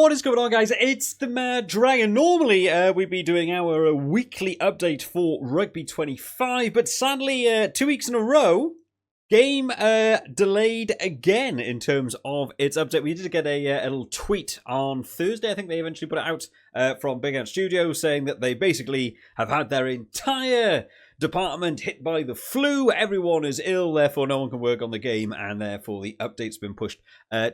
What is going on, guys? It's the Mad Dragon. Normally, we'd be doing our weekly update for Rugby 25, but sadly, 2 weeks in a row, game delayed again in terms of its update. We did get a little tweet on Thursday. I think they eventually put it out from BigAnt Studios saying that they basically have had their entire department hit by the flu. Everyone is ill, therefore no one can work on the game, and therefore the update's been pushed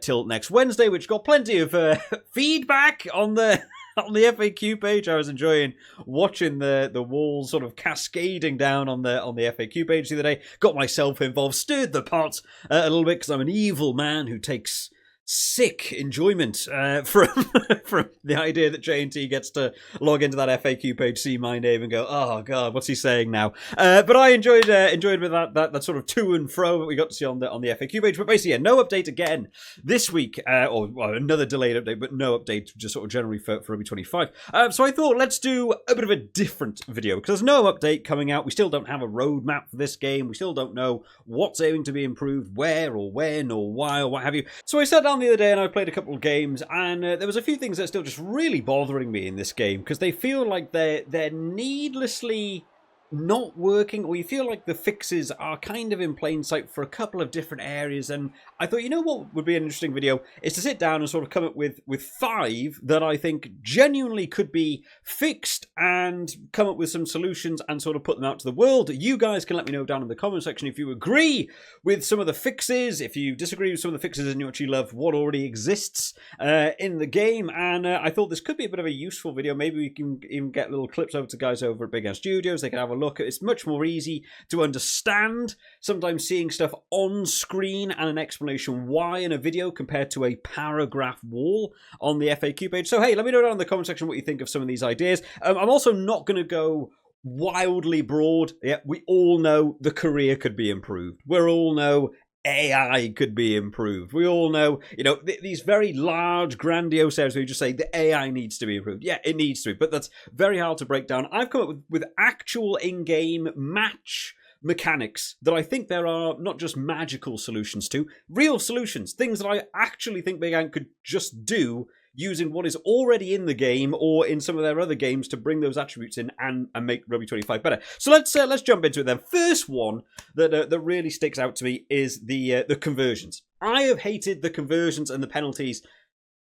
till next Wednesday, which got plenty of feedback on the FAQ page. I was enjoying watching the walls sort of cascading down on the FAQ page the other day. Got myself involved, stirred the pot a little bit because I'm an evil man who takes sick enjoyment from the idea that J&T gets to log into that FAQ page, see my name, and go, "Oh God, what's he saying now?" But I enjoyed with that sort of to and fro that we got to see on the FAQ page. But basically, yeah, no update again this week, or another delayed update, but no update just sort of generally for Rugby 25. So I thought let's do a bit of a different video because there's no update coming out. We still don't have a roadmap for this game. We still don't know what's aiming to be improved, where or when or why or what have you. So I sat down the other day and I played a couple of games, and there was a few things that are still just really bothering me in this game because they feel like they're needlessly not working, or you feel like the fixes are kind of in plain sight for a couple of different areas. And I thought, you know what would be an interesting video is to sit down and sort of come up with 5 that I think genuinely could be fixed and come up with some solutions and sort of put them out to the world. You guys can let me know down in the comment section if you agree with some of the fixes, if you disagree with some of the fixes, and you actually love what already exists in the game. And I thought this could be a bit of a useful video. Maybe we can even get little clips over to guys over at BigAnt Studios. They can have a look. It's much more easy to understand. Sometimes seeing stuff on screen and an explanation why in a video compared to a paragraph wall on the FAQ page. So hey, let me know down in the comment section what you think of some of these ideas. I'm also not going to go wildly broad. Yeah, we all know the career could be improved. We all know AI could be improved. We all know, you know, these very large, grandiose areas where you just say the AI needs to be improved. Yeah, it needs to be, but that's very hard to break down. I've come up with actual in-game match mechanics that I think there are not just magical solutions to, real solutions, things that I actually think BigAnt could just do using what is already in the game or in some of their other games to bring those attributes in and make Rugby 25 better. So let's jump into it then. First one that really sticks out to me is the conversions. I have hated the conversions and the penalties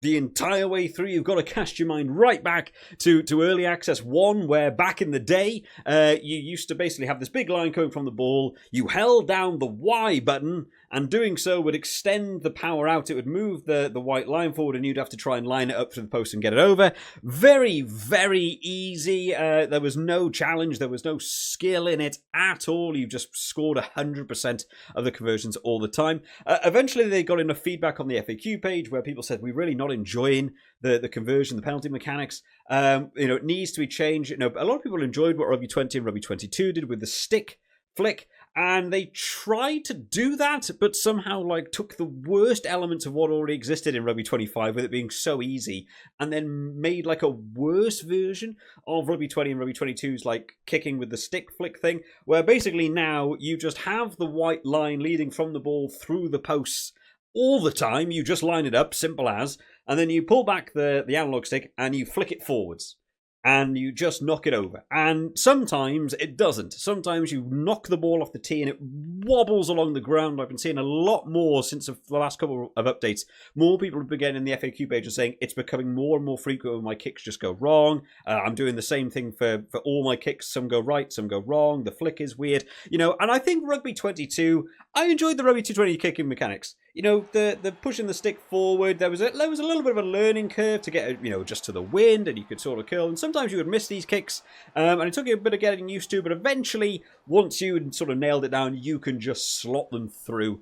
the entire way through. You've got to cast your mind right back to Early Access 1, where back in the day, you used to basically have this big line coming from the ball. You held down the Y button, and doing so would extend the power out. It would move the white line forward, and you'd have to try and line it up to the post and get it over. Very, very easy. There was no challenge. There was no skill in it at all. You just scored 100% of the conversions all the time. Eventually, they got enough feedback on the FAQ page where people said, we're really not enjoying the conversion, the penalty mechanics. It needs to be changed. A lot of people enjoyed what Rugby 20 and Rugby 22 did with the stick flick, and they tried to do that, but somehow took the worst elements of what already existed in Rugby 25 with it being so easy, and then made a worse version of Rugby 20 and Rugby 22's kicking with the stick flick thing, where basically now you just have the white line leading from the ball through the posts all the time. You just line it up, simple as, and then you pull back the analog stick and you flick it forwards. And you just knock it over. And sometimes it doesn't. Sometimes you knock the ball off the tee and it wobbles along the ground. I've been seeing a lot more since the last couple of updates. More people have been getting in the FAQ page and saying it's becoming more and more frequent when my kicks just go wrong. I'm doing the same thing for all my kicks. Some go right, some go wrong. The flick is weird. And I think Rugby 22, I enjoyed the Rugby 220 kicking mechanics. The pushing the stick forward, there was a little bit of a learning curve to get, just to the wind, and you could sort of curl, and sometimes you would miss these kicks, and it took you a bit of getting used to, but eventually, once you had sort of nailed it down, you can just slot them through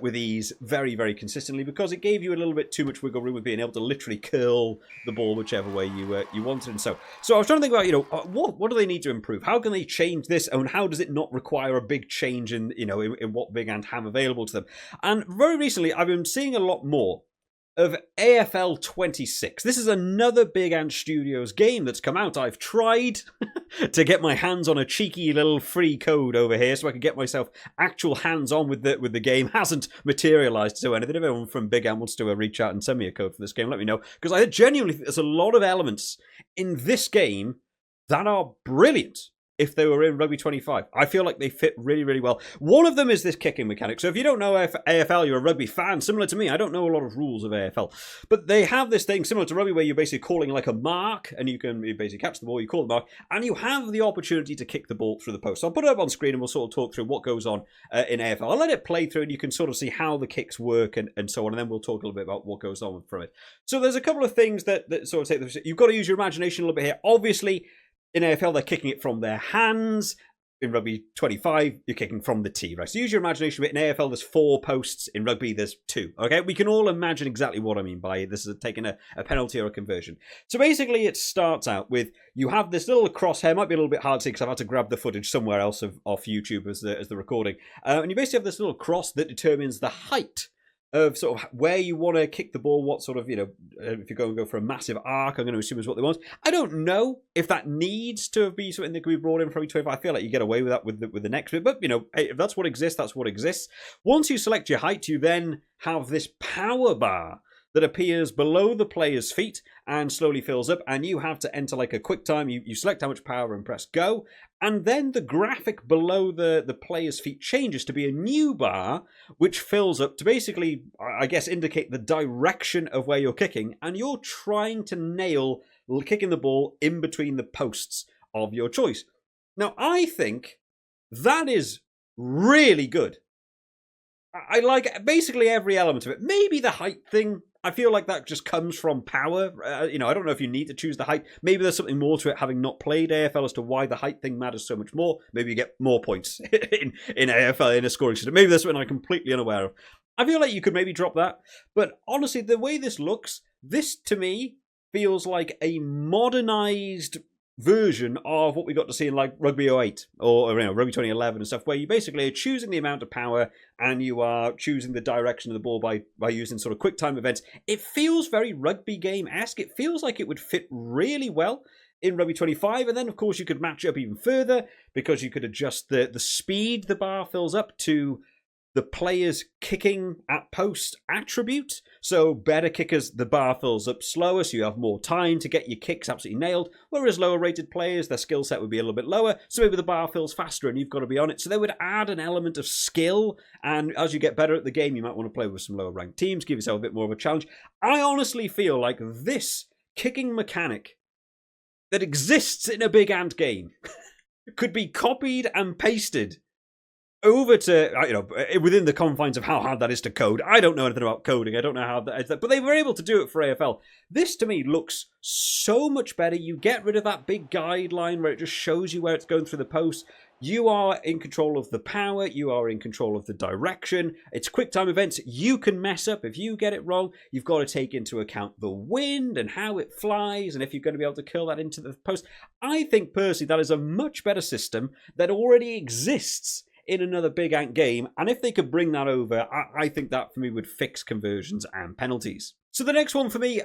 with ease very, very consistently, because it gave you a little bit too much wiggle room with being able to literally curl the ball whichever way you wanted. And so I was trying to think about, what do they need to improve? How can they change this, and how does it not require a big change in what BigAnt have available to them? And very recently, I've been seeing a lot more of AFL 26. This is another BigAnt Studios game that's come out. I've tried to get my hands on a cheeky little free code over here so I can get myself actual hands-on with the game. Hasn't materialized to anything. If anyone from BigAnt wants to reach out and send me a code for this game, let me know. Because I genuinely think there's a lot of elements in this game that are brilliant. If they were in Rugby 25. I feel like they fit really, really well. One of them is this kicking mechanic. So if you don't know AFL, you're a rugby fan, similar to me. I don't know a lot of rules of AFL. But they have this thing similar to rugby where you're basically calling like a mark, and you basically catch the ball, you call the mark, and you have the opportunity to kick the ball through the post. So I'll put it up on screen and we'll sort of talk through what goes on in AFL. I'll let it play through and you can sort of see how the kicks work and so on, and then we'll talk a little bit about what goes on from it. So there's a couple of things that sort of take this. You've got to use your imagination a little bit here. Obviously, in AFL, they're kicking it from their hands. In Rugby 25, you're kicking from the tee, right? So use your imagination a bit. In AFL, there's 4 posts. In Rugby, there's 2, okay? We can all imagine exactly what I mean by this is taking a penalty or a conversion. So basically, it starts out with, you have this little crosshair. Might be a little bit hard to see because I've had to grab the footage somewhere else off YouTube as the recording. And you basically have this little cross that determines the height of sort of where you want to kick the ball, what sort of, if you're going to go for a massive arc, I'm going to assume is what they want. I don't know if that needs to be something that can be brought in from 25. I feel like you get away with that with the next bit, but, hey, if that's what exists, that's what exists. Once you select your height, you then have this power bar that appears below the player's feet and slowly fills up, and you have to enter like a quick time. You select how much power and press go, and then the graphic below the player's feet changes to be a new bar, which fills up to basically, I guess, indicate the direction of where you're kicking, and you're trying to nail kicking the ball in between the posts of your choice. Now, I think that is really good. I like basically every element of it. Maybe the height thing, I feel like that just comes from power. I don't know if you need to choose the height. Maybe there's something more to it, having not played AFL, as to why the height thing matters so much more. Maybe you get more points in AFL, in a scoring system. Maybe there's something I'm completely unaware of. I feel like you could maybe drop that. But honestly, the way this looks, this to me feels like a modernized version of what we got to see in like Rugby 08 or Rugby 2011 and stuff, where you basically are choosing the amount of power and you are choosing the direction of the ball by using sort of quick time events. It feels very rugby game-esque. It feels like it would fit really well in Rugby 25, and then of course you could match it up even further because you could adjust the speed the bar fills up to the player's kicking at post attribute. So better kickers, the bar fills up slower, so you have more time to get your kicks absolutely nailed, whereas lower rated players, their skill set would be a little bit lower, so maybe the bar fills faster and you've got to be on it. So they would add an element of skill, and as you get better at the game, you might want to play with some lower ranked teams, give yourself a bit more of a challenge. I honestly feel like this kicking mechanic that exists in a BigAnt game could be copied and pasted over to, within the confines of how hard that is to code. I don't know anything about coding. I don't know how that is, but they were able to do it for AFL. This, to me, looks so much better. You get rid of that big guideline where it just shows you where it's going through the post. You are in control of the power. You are in control of the direction. It's quick time events. You can mess up. If you get it wrong, you've got to take into account the wind and how it flies and if you're going to be able to curl that into the post. I think, personally, that is a much better system that already exists in another BigAnt game, and if they could bring that over, I think that for me would fix conversions and penalties. So the next one for me,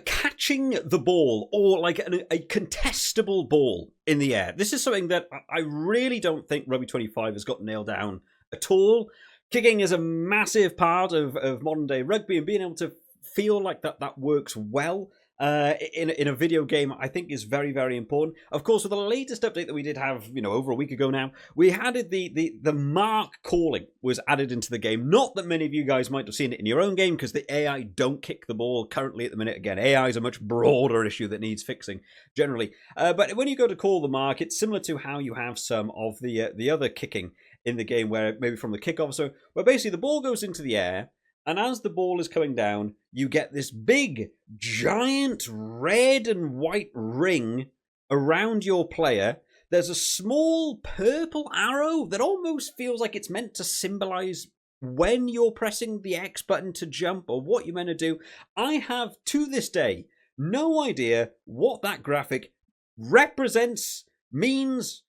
catching the ball, or like a contestable ball in the air. This is something that I really don't think Rugby 25 has got nailed down at all. Kicking is a massive part of modern day rugby, and being able to feel like that works well in a video game, I think, is very, very important. Of course, with the latest update that we did have, over a week ago now, we added the mark calling was added into the game. Not that many of you guys might have seen it in your own game, because the AI don't kick the ball currently at the minute. Again, AI is a much broader issue that needs fixing generally. But when you go to call the mark, it's similar to how you have some of the other kicking in the game, where maybe from the kickoff, so where basically the ball goes into the air, and as the ball is coming down, you get this big, giant red and white ring around your player. There's a small purple arrow that almost feels like it's meant to symbolize when you're pressing the X button to jump or what you're meant to do. I have, to this day, no idea what that graphic represents, means,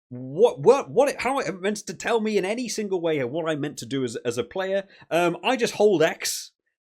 how it meant to tell me in any single way what I meant to do as a player. I just hold X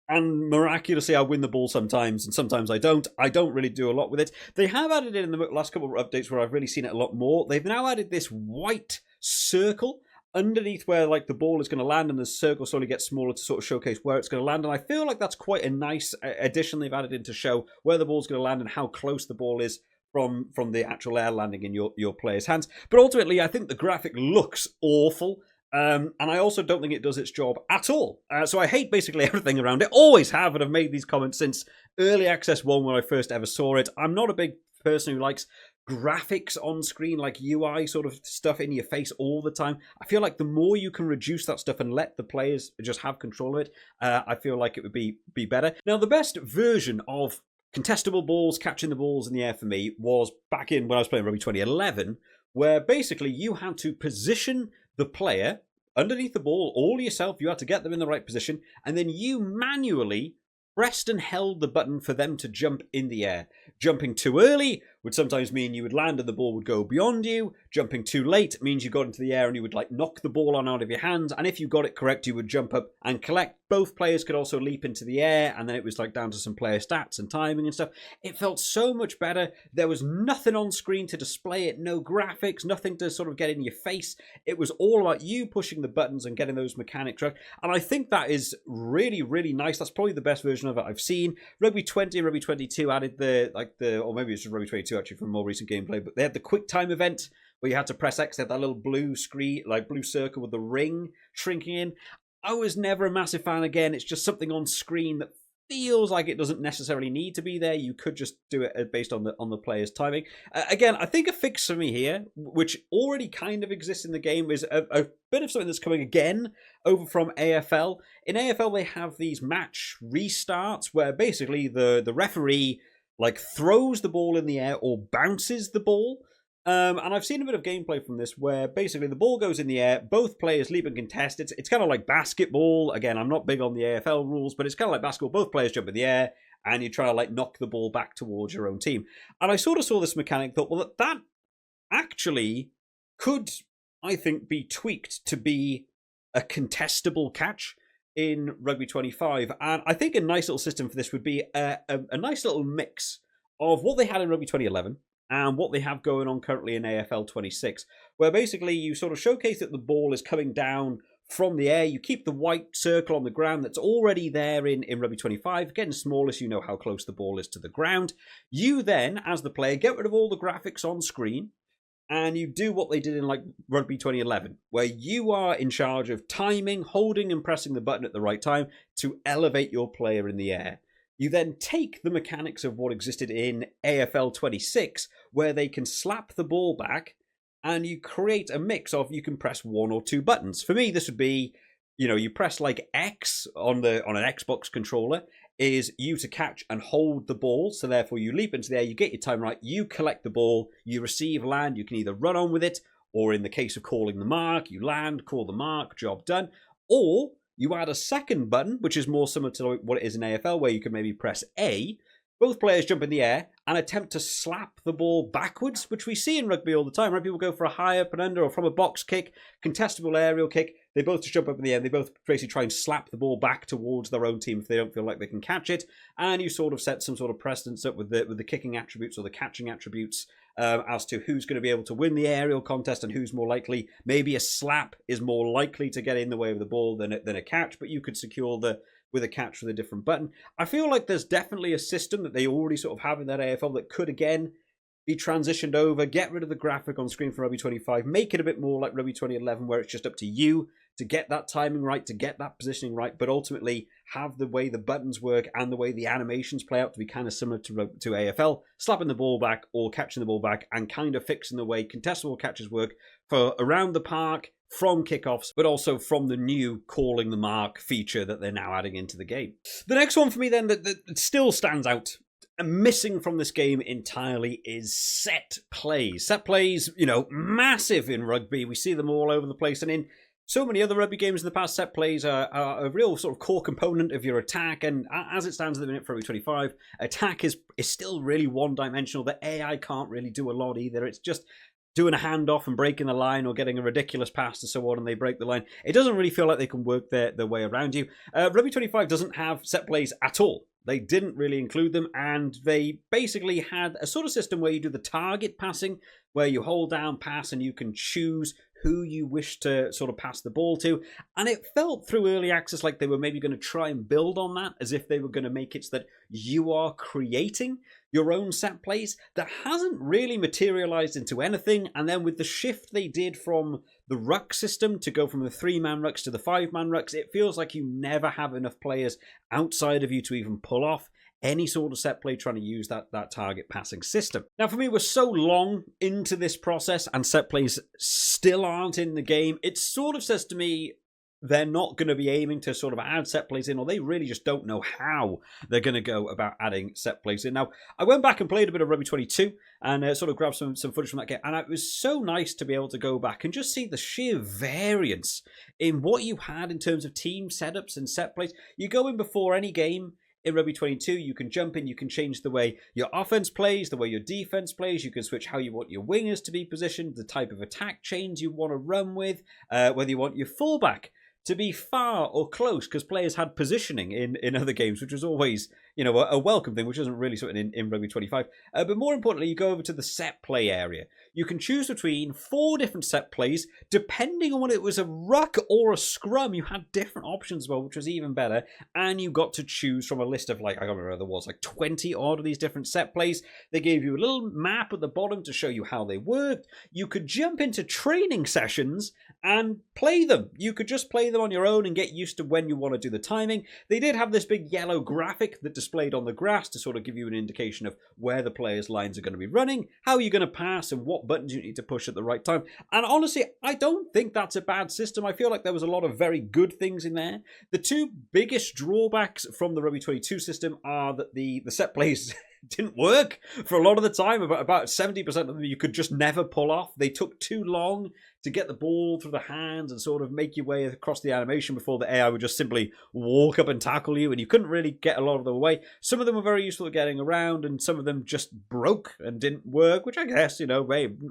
and miraculously I win the ball sometimes, and sometimes I don't. I don't really do a lot with it. They have added it in the last couple of updates where I've really seen it a lot more. They've now added this white circle underneath where like the ball is going to land, and the circle slowly gets smaller to sort of showcase where it's going to land. And I feel like that's quite a nice addition they've added in to show where the ball's going to land and how close the ball is from the actual air landing in your player's hands. But ultimately, I think the graphic looks awful. And I also don't think it does its job at all. So I hate basically everything around it. Always have, and I've made these comments since Early Access 1 when I first ever saw it. I'm not a big person who likes graphics on screen, like UI sort of stuff in your face all the time. I feel like the more you can reduce that stuff and let the players just have control of it, I feel like it would be better. Now, the best version of contestable balls, catching the balls in the air for me was back in when I was playing Rugby 2011, where basically you had to position the player underneath the ball all yourself. You had to get them in the right position, and then you manually pressed and held the button for them to jump in the air. Jumping too early would sometimes mean you would land and the ball would go beyond you. Jumping too late means you got into the air and you would like knock the ball on out of your hands. And if you got it correct, you would jump up and collect. Both players could also leap into the air, and then it was like down to some player stats and timing and stuff. It felt so much better. There was nothing on screen to display it, no graphics, nothing to sort of get in your face. It was all about you pushing the buttons and getting those mechanics right. And I think that is really, really nice. That's probably the best version of it I've seen. Rugby 20 and Rugby 22 added or maybe it's just Rugby 22 actually from more recent gameplay, but they had the quick time event where you had to press X, they had that little blue screen, like blue circle with the ring shrinking in. I was never a massive fan. Again, it's just something on screen that feels like it doesn't necessarily need to be there. You could just do it based on the player's timing. Again, I think a fix for me here, which already kind of exists in the game, is a bit of something that's coming again over from AFL. In AFL, they have these match restarts where basically the referee like throws the ball in the air or bounces the ball. And I've seen a bit of gameplay from this where basically the ball goes in the air, both players leap and contest. It's kind of like basketball. Again, I'm not big on the AFL rules, but it's kind of like basketball. Both players jump in the air and you try to like knock the ball back towards your own team. And I sort of saw this mechanic, thought, well, that actually could, I think, be tweaked to be a contestable catch in Rugby 25. And I think a nice little system for this would be a nice little mix of what they had in Rugby 2011 and what they have going on currently in AFL 26, where basically you sort of showcase that the ball is coming down from the air. You keep the white circle on the ground that's already there in Rugby 25, getting smaller so you know how close the ball is to the ground. You then, as the player, get rid of all the graphics on screen, and you do what they did in like Rugby 2011, where you are in charge of timing, holding and pressing the button at the right time to elevate your player in the air. You then take the mechanics of what existed in AFL 26, where they can slap the ball back, and you create a mix of you can press one or two buttons. For me, this would be, you press like X on an Xbox controller, is you to catch and hold the ball. So therefore you leap into the air, you get your time right, you collect the ball, you receive land, you can either run on with it, or in the case of calling the mark, you land, call the mark, job done. Or you add a second button, which is more similar to what it is in AFL, where you can maybe press A. Both players jump in the air and attempt to slap the ball backwards, which we see in rugby all the time. Right? People go for a high up and under or from a box kick, contestable aerial kick. They both just jump up in the air. They both basically try and slap the ball back towards their own team if they don't feel like they can catch it. And you sort of set some sort of precedence up with the kicking attributes or the catching attributes as to who's going to be able to win the aerial contest and who's more likely. Maybe a slap is more likely to get in the way of the ball than a catch, but you could secure with a catch with a different button. I feel like there's definitely a system that they already sort of have in that AFL that could, again, be transitioned over, get rid of the graphic on screen for Rugby 25, make it a bit more like Rugby 2011 where it's just up to you to get that timing right, to get that positioning right, but ultimately have the way the buttons work and the way the animations play out to be kind of similar to AFL, slapping the ball back or catching the ball back and kind of fixing the way contestable catches work for around the park, from kickoffs, but also from the new calling the mark feature that they're now adding into the game. The next one for me then that still stands out and missing from this game entirely is set plays. Set plays, massive in rugby. We see them all over the place, and in so many other rugby games in the past, set plays are a real sort of core component of your attack, and as it stands at the minute for Rugby 25, attack is still really one-dimensional. The AI can't really do a lot either. It's just doing a handoff and breaking the line or getting a ridiculous pass and so on, and they break the line. It doesn't really feel like they can work their way around you. Rugby 25 doesn't have set plays at all. They didn't really include them, and they basically had a sort of system where you do the target passing, where you hold down pass and you can choose who you wish to sort of pass the ball to. And it felt through early access like they were maybe going to try and build on that, as if they were going to make it so that you are creating your own set plays. That hasn't really materialized into anything. And then with the shift they did from the ruck system to go from the 3-man rucks to the 5-man rucks, it feels like you never have enough players outside of you to even pull off any sort of set play trying to use that target passing system. Now, for me, we're so long into this process and set plays still aren't in the game. It sort of says to me they're not going to be aiming to sort of add set plays in, or they really just don't know how they're going to go about adding set plays in. Now, I went back and played a bit of Rugby 22 and sort of grabbed some footage from that game, and it was so nice to be able to go back and just see the sheer variance in what you had in terms of team setups and set plays. You go in before any game. In Rugby 22, you can jump in, you can change the way your offense plays, the way your defense plays, you can switch how you want your wingers to be positioned, the type of attack chains you want to run with, whether you want your fullback to be far or close, because players had positioning in other games, which was always, you know, a welcome thing, which isn't really something in Rugby 25. But more importantly, you go over to the set play area. You can choose between 4 different set plays, depending on whether it was a ruck or a scrum. You had different options as well, which was even better. And you got to choose from a list of, like, I don't remember, there was like 20 odd of these different set plays. They gave you a little map at the bottom to show you how they worked. You could jump into training sessions and play them. You could just play them on your own and get used to when you want to do the timing. They did have this big yellow graphic that displayed on the grass to sort of give you an indication of where the players' lines are going to be running, how you're going to pass, and what buttons you need to push at the right time. And honestly, I don't think that's a bad system. I feel like there was a lot of very good things in there. The 2 biggest drawbacks from the Rugby 22 system are that the set plays didn't work for a lot of the time. About 70% of them you could just never pull off. They took too long to get the ball through the hands and sort of make your way across the animation before the AI would just simply walk up and tackle you, and you couldn't really get a lot of them away. Some of them were very useful at getting around, and some of them just broke and didn't work, which I guess, you know,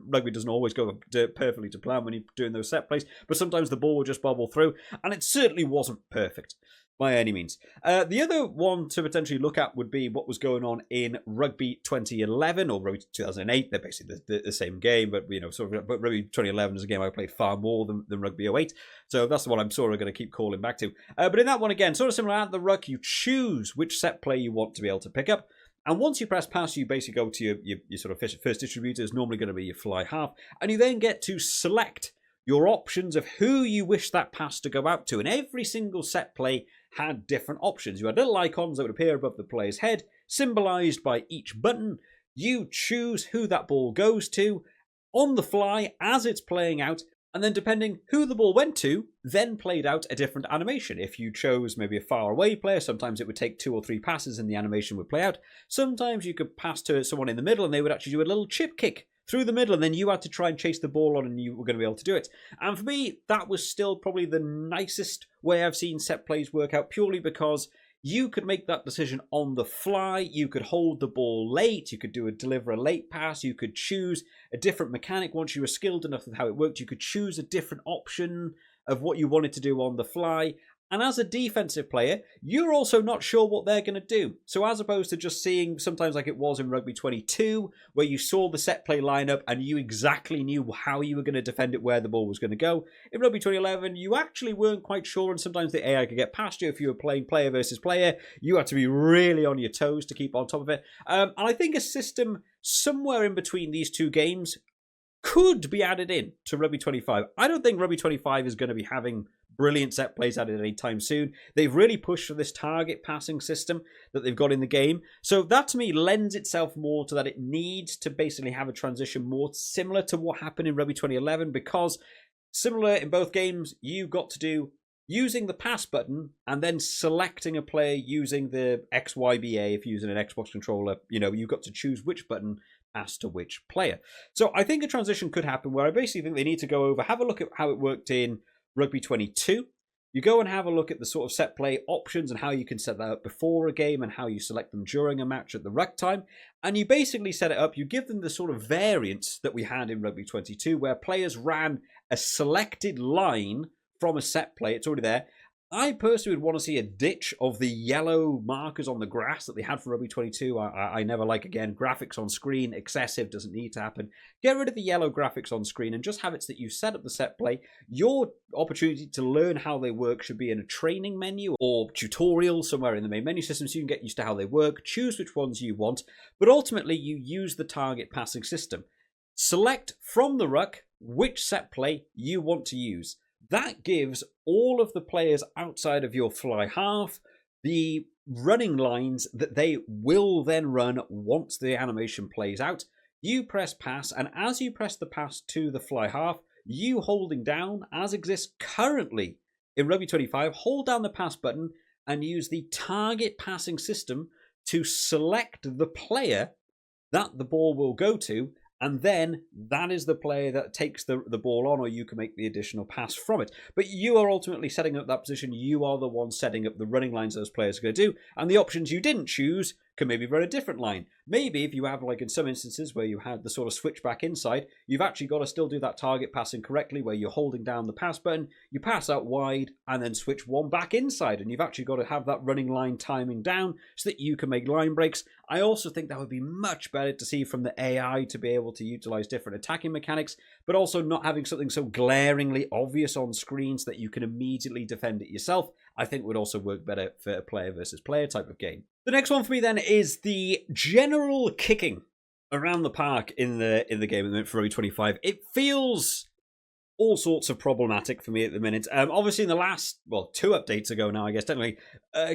rugby doesn't always go perfectly to plan when you're doing those set plays, but sometimes the ball will just bobble through, and it certainly wasn't perfect by any means. The other one to potentially look at would be what was going on in Rugby 2011 or Rugby 2008. They're basically the same game, but you know, but Rugby 2011 is a game I played far more than Rugby 08. So that's the one I'm sort of going to keep calling back to. But in that one again, sort of similar at the ruck, you choose which set play you want to be able to pick up. And once you press pass, you basically go to your sort of first distributor, is normally going to be your fly half, and you then get to select your options of who you wish that pass to go out to. And every single set play had different options. You had little icons that would appear above the player's head, symbolized by each button. You choose who that ball goes to on the fly as it's playing out, and then depending who the ball went to, then played out a different animation. If you chose maybe a far away player, sometimes it would take 2 or 3 passes and the animation would play out. Sometimes you could pass to someone in the middle and they would actually do a little chip kick through the middle, and then you had to try and chase the ball on, and you were going to be able to do it. And for me, that was still probably the nicest way I've seen set plays work out, purely because you could make that decision on the fly. You could hold the ball late. You could deliver a late pass. You could choose a different mechanic. Once you were skilled enough with how it worked, you could choose a different option of what you wanted to do on the fly. And as a defensive player, you're also not sure what they're going to do. So as opposed to just seeing sometimes like it was in Rugby 22, where you saw the set play lineup and you exactly knew how you were going to defend it, where the ball was going to go. In Rugby 2011, you actually weren't quite sure, and sometimes the AI could get past you if you were playing player versus player. You had to be really on your toes to keep on top of it. And I think a system somewhere in between these 2 games could be added in to Rugby 25. I don't think Rugby 25 is going to be having brilliant set plays added anytime soon. They've really pushed for this target passing system that they've got in the game. So that to me lends itself more to that it needs to basically have a transition more similar to what happened in Rugby 2011, because similar in both games, you got to do using the pass button and then selecting a player using the XYBA. If you're using an Xbox controller, you know, you've got to choose which button pass to which player. So I think a transition could happen where I basically think they need to go over, have a look at how it worked in Rugby 22, You go and have a look at the sort of set play options and how you can set that up before a game and how you select them during a match at the ruck time. And you basically set it up, you give them the sort of variance that we had in Rugby 22, where players ran a selected line from a set play. It's already there. I personally would want to see a ditch of the yellow markers on the grass that they had for Rugby 22. I never like, again, graphics on screen, excessive, doesn't need to happen. Get rid of the yellow graphics on screen and just have it so that you set up the set play. Your opportunity to learn how they work should be in a training menu or tutorial somewhere in the main menu system so you can get used to how they work, choose which ones you want, but ultimately you use the target passing system. Select from the ruck which set play you want to use. That gives all of the players outside of your fly half the running lines that they will then run once the animation plays out. You press pass, and as you press the pass to the fly half, you holding down, as exists currently in Rugby 25, hold down the pass button and use the target passing system to select the player that the ball will go to, and then that is the player that takes the ball on, or you can make the additional pass from it. But you are ultimately setting up that position. You are the one setting up the running lines those players are going to do. And the options you didn't choose can maybe run a different line. Maybe if you have, like in some instances where you had the sort of switch back inside, you've actually got to still do that target passing correctly where you're holding down the pass button, you pass out wide and then switch one back inside. And you've actually got to have that running line timing down so that you can make line breaks. I also think that would be much better to see from the AI to be able to utilize different attacking mechanics, but also not having something so glaringly obvious on screen so that you can immediately defend it yourself. I think would also work better for a player versus player type of game. The next one for me then is the general kicking around the park in the game at the minute for Rugby 25. It feels all sorts of problematic for me at the minute. Obviously in the last, well, 2 updates ago now, I guess, technically,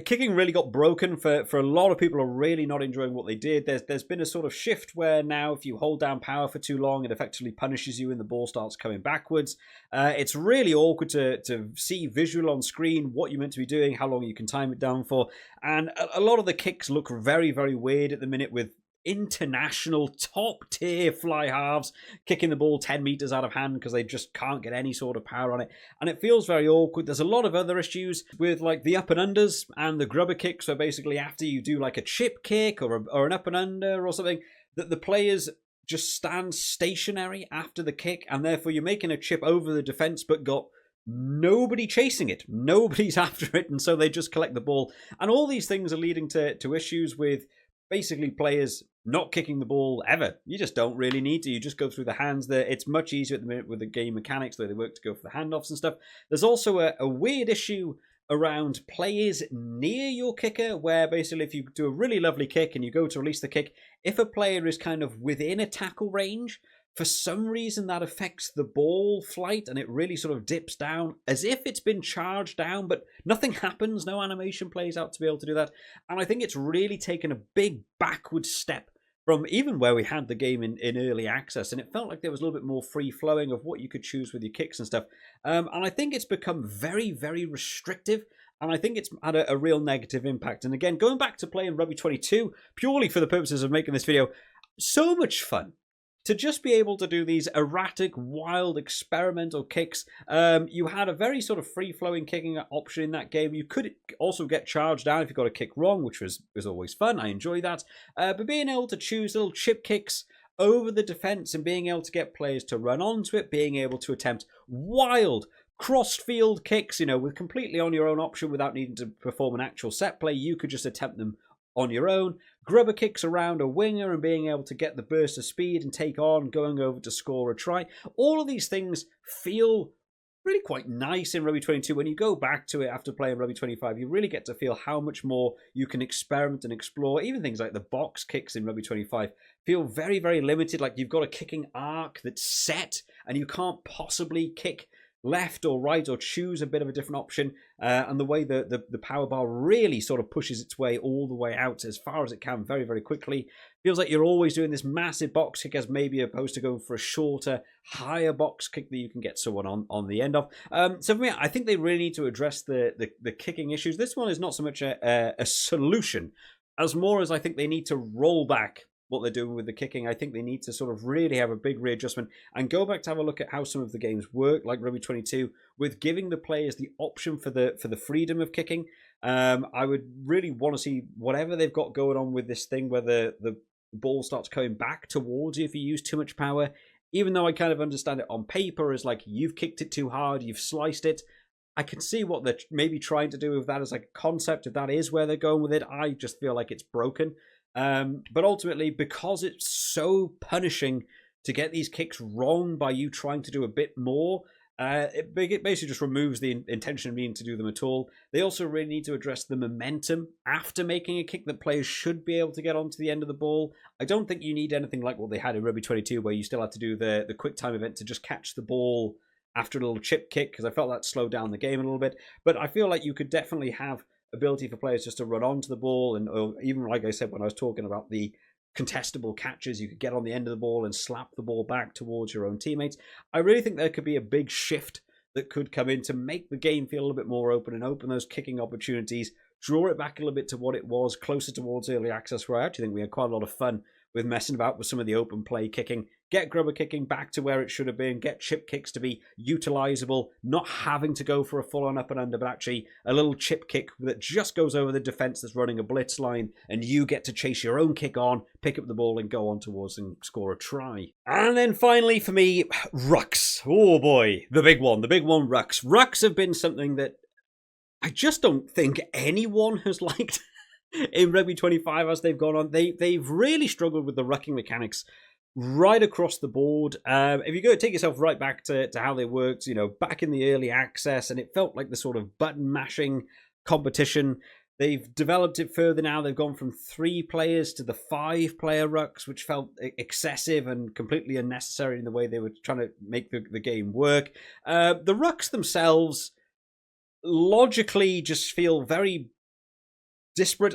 kicking really got broken for a lot of people are really not enjoying what they did. There's been a sort of shift where now if you hold down power for too long, it effectively punishes you and the ball starts coming backwards. It's really awkward to see visual on screen what you're meant to be doing, how long you can time it down for. And a lot of the kicks look very, very weird at the minute with international top tier fly halves kicking the ball 10 meters out of hand because they just can't get any sort of power on it, and it feels very awkward. There's a lot of other issues with like the up and unders and the grubber kicks, so basically after you do like a chip kick or an up and under or something, that the players just stand stationary after the kick, and therefore you're making a chip over the defense but got nobody chasing it, nobody's after it, and so they just collect the ball. And all these things are leading to issues with basically players not kicking the ball ever. You just don't really need to. You just go through the hands there. It's much easier at the minute with the game mechanics where they work to go for the handoffs and stuff. There's also a weird issue around players near your kicker where basically if you do a really lovely kick and you go to release the kick, if a player is kind of within a tackle range, for some reason that affects the ball flight and it really sort of dips down as if it's been charged down, but nothing happens. No animation plays out to be able to do that. And I think it's really taken a big backward step from even where we had the game in early access, and it felt like there was a little bit more free flowing of what you could choose with your kicks and stuff. And I think it's become very, very restrictive. And I think it's had a real negative impact. And again, going back to playing Rugby 22, purely for the purposes of making this video, so much fun to just be able to do these erratic, wild, experimental kicks. You had a very sort of free-flowing kicking option in that game. You could also get charged down if you got a kick wrong, which was always fun. I enjoy that. But being able to choose little chip kicks over the defense and being able to get players to run onto it, being able to attempt wild, cross-field kicks, with completely on your own option without needing to perform an actual set play. You could just attempt them on your own. Grubber kicks around a winger and being able to get the burst of speed and take on, going over to score a try. All of these things feel really quite nice in Rugby 22. When you go back to it after playing Rugby 25, you really get to feel how much more you can experiment and explore. Even things like the box kicks in Rugby 25 feel very, very limited. Like you've got a kicking arc that's set and you can't possibly kick left or right or choose a bit of a different option, and the way the power bar really sort of pushes its way all the way out as far as it can very, very quickly. Feels like you're always doing this massive box kick as maybe opposed to going for a shorter, higher box kick that you can get someone on the end of. So for me, I think they really need to address the kicking issues. This one is not so much a solution as more as I think they need to roll back what they're doing with the kicking. I think they need to sort of really have a big readjustment and go back to have a look at how some of the games work, like Rugby 22, with giving the players the option for the freedom of kicking. I would really want to see whatever they've got going on with this thing, where the ball starts coming back towards you if you use too much power. Even though I kind of understand it on paper as like, you've kicked it too hard, you've sliced it. I can see what they're maybe trying to do with that as like a concept, if that is where they're going with it. I just feel like it's broken. But ultimately, because it's so punishing to get these kicks wrong by you trying to do a bit more, it basically just removes the intention of needing to do them at all. They also really need to address the momentum after making a kick that players should be able to get onto the end of the ball. I don't think you need anything like what they had in Rugby 22, where you still had to do the quick time event to just catch the ball after a little chip kick, because I felt that slowed down the game a little bit. But I feel like you could definitely have ability for players just to run onto the ball, and or even like I said when I was talking about the contestable catches, you could get on the end of the ball and slap the ball back towards your own teammates. I really think there could be a big shift that could come in to make the game feel a little bit more open and open those kicking opportunities, draw it back a little bit to what it was, closer towards early access, where I actually think we had quite a lot of fun with messing about with some of the open play kicking. Get grubber kicking back to where it should have been, get chip kicks to be utilizable, not having to go for a full-on up and under, but actually a little chip kick that just goes over the defense that's running a blitz line, and you get to chase your own kick on, pick up the ball and go on towards and score a try. And then finally for me, Rucks. Oh boy, the big one, Rucks. Rucks have been something that I just don't think anyone has liked in Rugby 25 as they've gone on. They've really struggled with the rucking mechanics right across the board. If you go take yourself right back to how they worked, back in the early access, and it felt like the sort of button mashing competition. They've developed it further now. They've gone from 3 players to the 5-player rucks, which felt excessive and completely unnecessary in the way they were trying to make the game work. The rucks themselves logically just feel very disparate.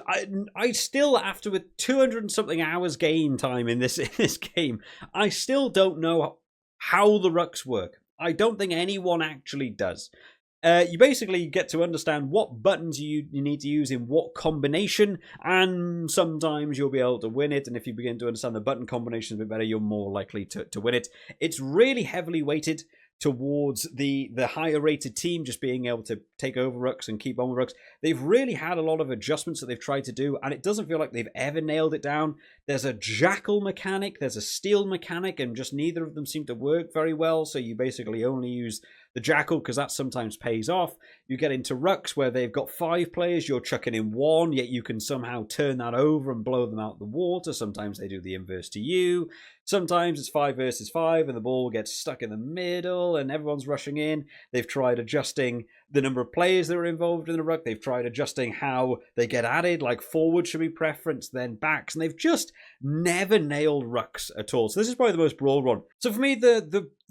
I still, after with 200 and something hours game time in this game, I still don't know how the rucks work. I don't think anyone actually does. You basically get to understand what buttons you need to use in what combination, and sometimes you'll be able to win it, and if you begin to understand the button combinations a bit better, you're more likely to win it. It's really heavily weighted towards the higher rated team just being able to take over rucks and keep on with rucks. They've really had a lot of adjustments that they've tried to do, and it doesn't feel like they've ever nailed it down. There's a jackal mechanic, there's a steal mechanic, and just neither of them seem to work very well, so you basically only use the jackal because that sometimes pays off. You get into rucks where they've got 5 players, you're chucking in 1, yet you can somehow turn that over and blow them out the water. Sometimes they do the inverse to you. Sometimes it's 5 versus 5 and the ball gets stuck in the middle and everyone's rushing in. They've tried adjusting the number of players that are involved in the ruck. They've tried adjusting how they get added, like forward should be preference, then backs, and they've just never nailed rucks at all. So this is probably the most broad one. So for me,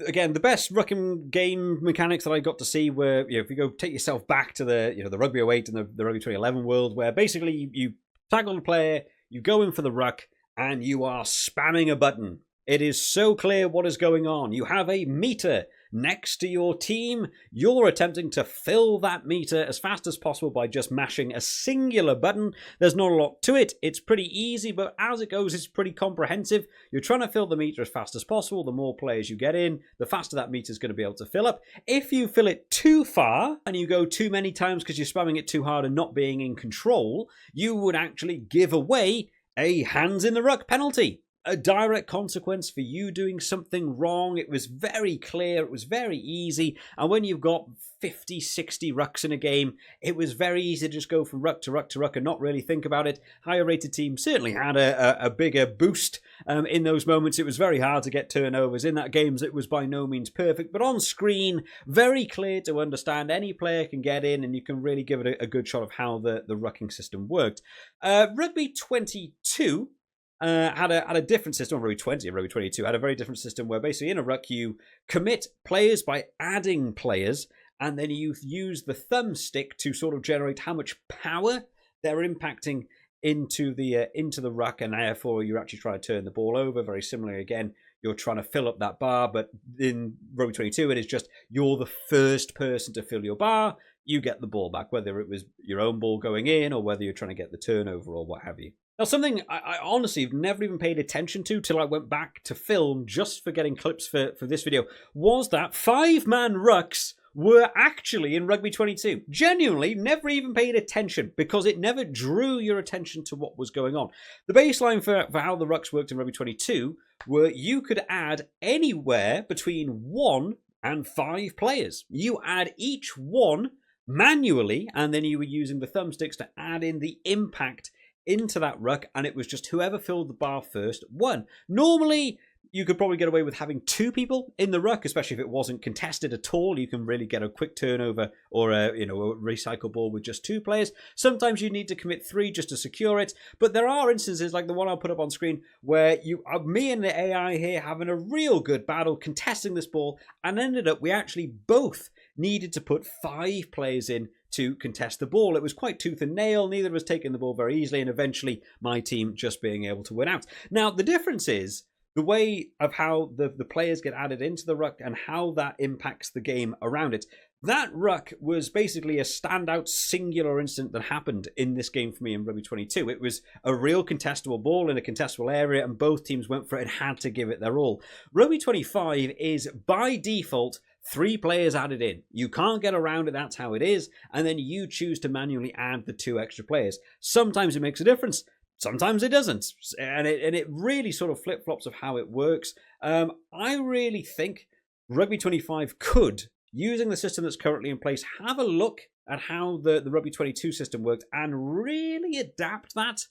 again, the best rucking game mechanics that I got to see were, if you go take yourself back to the Rugby 08 and the Rugby 2011 world, where basically you tackle the player, you go in for the ruck, and you are spamming a button. It is so clear what is going on. You have a meter next to your team. You're attempting to fill that meter as fast as possible by just mashing a singular button. There's not a lot to it. It's pretty easy, but as it goes, it's pretty comprehensive. You're trying to fill the meter as fast as possible. The more players you get in, the faster that meter is going to be able to fill up. If you fill it too far and you go too many times because you're spamming it too hard and not being in control, you would actually give away a hands in the ruck penalty. A direct consequence for you doing something wrong. It was very clear. It was very easy. And when you've got 50, 60 rucks in a game, it was very easy to just go from ruck to ruck to ruck and not really think about it. Higher rated teams certainly had a bigger boost in those moments. It was very hard to get turnovers in that game. It was by no means perfect, but on screen, very clear to understand. Any player can get in and you can really give it a good shot of how the rucking system worked. Rugby 22 had a different system. Rugby 20 and Rugby 22 had a very different system where basically in a ruck you commit players by adding players, and then you use the thumbstick to sort of generate how much power they're impacting into the ruck, and therefore you're actually trying to turn the ball over. Very similarly, again, you're trying to fill up that bar, but in Rugby 22 it is just you're the first person to fill your bar. You get the ball back, whether it was your own ball going in or whether you're trying to get the turnover or what have you. Now, something I honestly have never even paid attention to till I went back to film just for getting clips for this video was that 5-man rucks were actually in Rugby 22. Genuinely, never even paid attention because it never drew your attention to what was going on. The baseline for how the rucks worked in Rugby 22 were you could add anywhere between 1 and 5 players. You add each one manually, and then you were using the thumbsticks to add in the impact into that ruck, and it was just whoever filled the bar first won. Normally, you could probably get away with having 2 people in the ruck, especially if it wasn't contested at all. You can really get a quick turnover or a recycle ball with just 2 players. Sometimes you need to commit 3 just to secure it. But there are instances like the one I'll put up on screen where me and the AI here having a real good battle contesting this ball, and ended up we actually both needed to put 5 players in to contest the ball. It was quite tooth and nail. Neither was taking the ball very easily, and eventually my team just being able to win out. Now, the difference is the way of how the players get added into the ruck and how that impacts the game around it. That ruck was basically a standout singular incident that happened in this game for me in Rugby 22. It was a real contestable ball in a contestable area, and both teams went for it and had to give it their all. Rugby 25 is by default 3 players added in. You can't get around it, that's how it is, and then you choose to manually add the 2 extra players. Sometimes it makes a difference, sometimes it doesn't, and it really sort of flip-flops of how it works. I really think Rugby 25 could, using the system that's currently in place, have a look at how the Rugby 22 system worked and really adapt that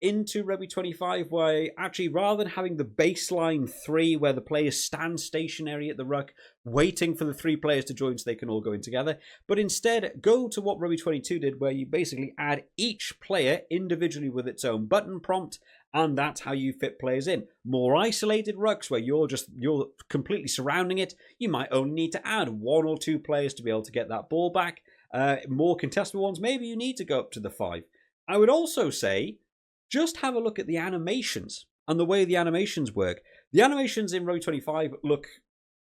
into Rugby 25, where actually rather than having the baseline 3 where the players stand stationary at the ruck waiting for the 3 players to join so they can all go in together, but instead go to what Rugby 22 did, where you basically add each player individually with its own button prompt, and that's how you fit players in. More isolated rucks where you're completely surrounding it, you might only need to add 1 or 2 players to be able to get that ball back. More contestable ones, maybe you need to go up to the 5. I would also say just have a look at the animations and the way the animations work. The animations in Rugby 25 look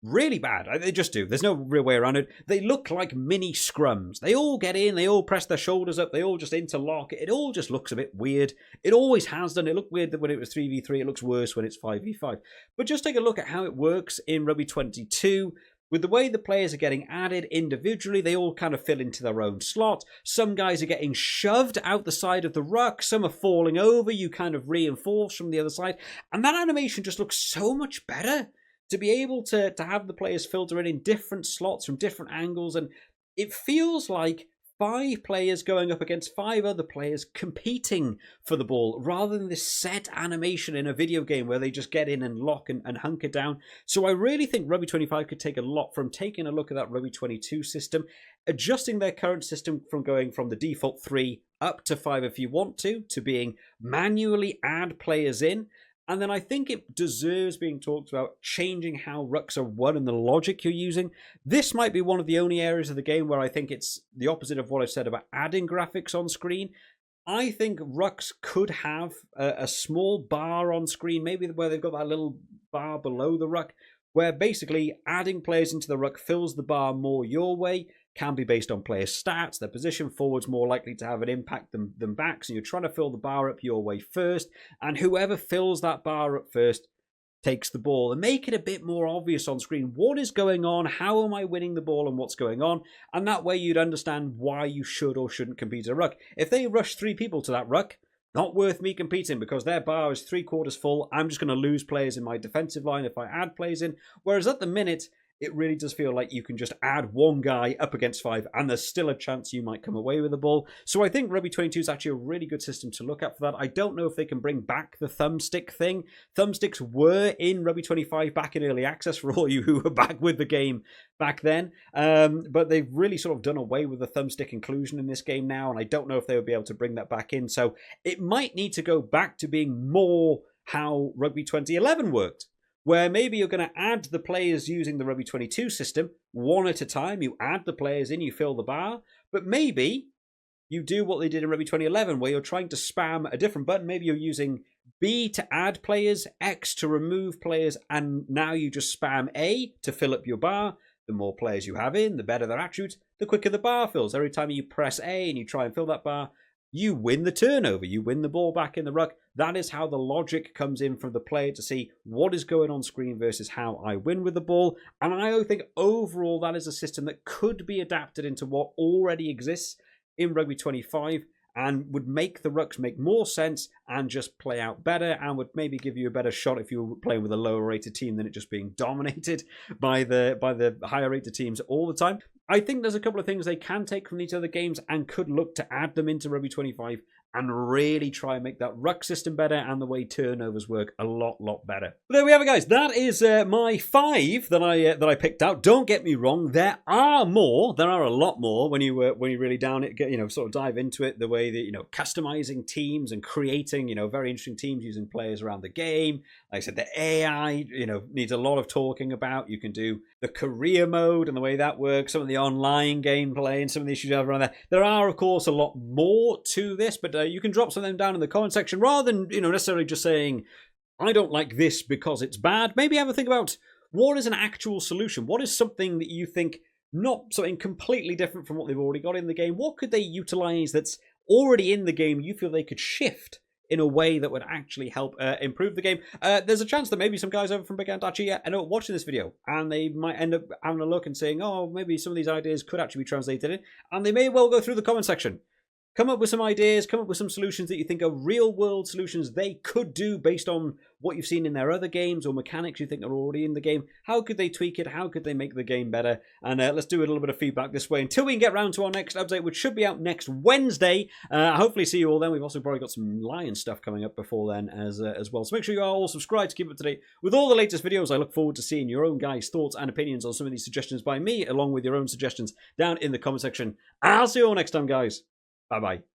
really bad. They just do. There's no real way around it. They look like mini scrums. They all get in, they all press their shoulders up, they all just interlock. It all just looks a bit weird. It always has done. It looked weird when it was 3v3. It looks worse when it's 5v5. But just take a look at how it works in Rugby 22. With the way the players are getting added individually, they all kind of fill into their own slot. Some guys are getting shoved out the side of the ruck. Some are falling over. You kind of reinforce from the other side. And that animation just looks so much better to be able to have the players filter in different slots from different angles. And it feels like 5 players going up against 5 other players competing for the ball, rather than this set animation in a video game where they just get in and lock and hunker down. So I really think Rugby 25 could take a lot from taking a look at that Rugby 22 system, adjusting their current system from going from the default 3 up to 5 if you want to being manually add players in. And then I think it deserves being talked about changing how rucks are won and the logic you're using. This might be one of the only areas of the game where I think it's the opposite of what I said about adding graphics on screen. I think rucks could have a small bar on screen, maybe where they've got that little bar below the ruck, where basically adding players into the ruck fills the bar more your way. Can be based on player stats, their position forwards more likely to have an impact than backs, and you're trying to fill the bar up your way first, and whoever fills that bar up first takes the ball, and make it a bit more obvious on screen what is going on, how am I winning the ball, and what's going on, and that way you'd understand why you should or shouldn't compete at a ruck. If they rush 3 people to that ruck, not worth me competing because their bar is 3/4 full. I'm just going to lose players in my defensive line if I add players in, whereas at the minute it really does feel like you can just add 1 guy up against 5 and there's still a chance you might come away with the ball. So I think Rugby 22 is actually a really good system to look at for that. I don't know if they can bring back the thumbstick thing. Thumbsticks were in Rugby 25 back in early access for all you who were back with the game back then. But they've really sort of done away with the thumbstick inclusion in this game now, and I don't know if they would be able to bring that back in. So it might need to go back to being more how Rugby 2011 worked, where maybe you're going to add the players using the Rugby 22 system one at a time. You add the players in, you fill the bar, but maybe you do what they did in Rugby 2011, where you're trying to spam a different button. Maybe you're using B to add players, X to remove players, and now you just spam A to fill up your bar. The more players you have in, the better their attributes, the quicker the bar fills. Every time you press A and you try and fill that bar, you win the turnover, you win the ball back in the ruck. That is how the logic comes in from the player to see what is going on screen versus how I win with the ball. And I think overall that is a system that could be adapted into what already exists in Rugby 25 and would make the rucks make more sense and just play out better, and would maybe give you a better shot if you were playing with a lower rated team than it just being dominated by the higher rated teams all the time. I think there's a couple of things they can take from these other games and could look to add them into Rugby 25 and really try and make that ruck system better and the way turnovers work a lot better. But there we have it, guys. That is my 5 that I picked out. Don't get me wrong, there are more. There are a lot more when you really down it, sort of dive into it. The way that customizing teams and creating very interesting teams using players around the game. Like I said, the AI needs a lot of talking about. You can do the career mode and the way that works. Some of the online gameplay and some of the issues you have around there. There are, of course, a lot more to this, but you can drop some of them down in the comment section rather than necessarily just saying I don't like this because it's bad. Maybe have a think about what is an actual solution. What is something that you think not something completely different from what they've already got in the game? What could they utilize that's already in the game you feel they could shift in a way that would actually help improve the game? There's a chance that maybe some guys over from BigAnt actually end up watching this video and they might end up having a look and saying, oh, maybe some of these ideas could actually be translated in, and they may well go through the comment section. Come up with some ideas, come up with some solutions that you think are real-world solutions they could do based on what you've seen in their other games or mechanics you think are already in the game. How could they tweak it? How could they make the game better? And let's do a little bit of feedback this way until we can get round to our next update, which should be out next Wednesday. Hopefully see you all then. We've also probably got some Lion stuff coming up before then as well. So make sure you are all subscribed to keep up to date with all the latest videos. I look forward to seeing your own guys' thoughts and opinions on some of these suggestions by me, along with your own suggestions down in the comment section. I'll see you all next time, guys. Bye-bye.